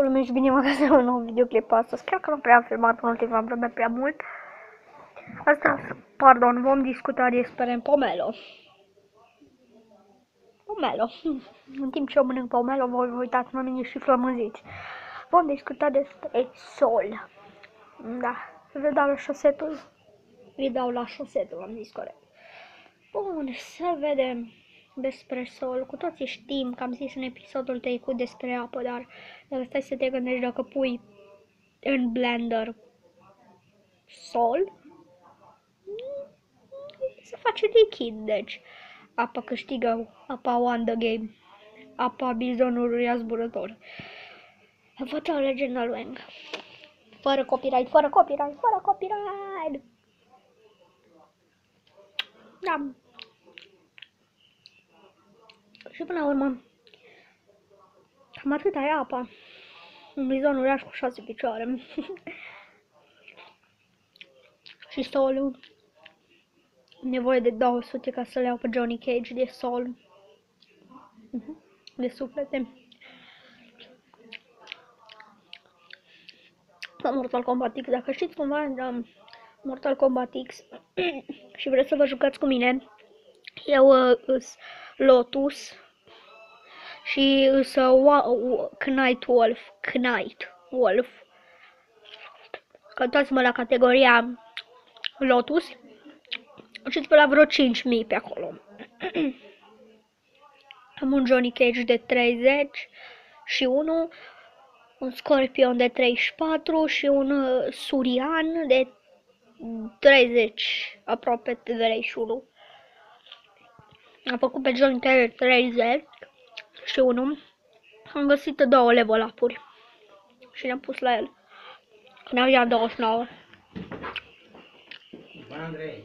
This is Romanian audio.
lume și bine m-am găsit un nou videoclip astăzi. Chiar că nu prea am filmat în ultima vreme prea mult. Astăzi, pardon, vom discuta despre pomelo. Pomelo. În timp ce eu mănânc pomelo, voi vă uitați la mine și flămânziți. Vom discuta despre sol. Da, vă dau la șosetul. Îi dau la șosetul, am zis corect. Bun, să vedem despre sol. Cu toții știm că am zis în episodul trecut despre apă, dar dacă stai să te gândești, dacă pui în blender sol, se face lichid, deci apa câștigă, apa won the game, apa bizonului zburător. Vă dau Legenda lui Aang. Fără copyright, fără copyright, fără copyright. Da. Și până la urmă, cam atâta e apa. Un bizon uriaș cu 6 picioare. Și solul. Nevoie de 200 ca să le iau pe Johnny Cage de sol. De suflete. La Mortal Kombat X, dacă știți cumva Mortal Kombat X și vreți să vă jucați cu mine, eu îs Lotus și îs Knight Wolf. Căutați-mă la categoria Lotus și pe la vreo 5000 pe acolo. Am un Johnny Cage de 30 și un Scorpion de 34 și un Surian de 30, aproape 31. Am făcut pe Johnny Cage 30 și am găsit 2 level up-uri și le-am pus la el când avea 29. Andrei.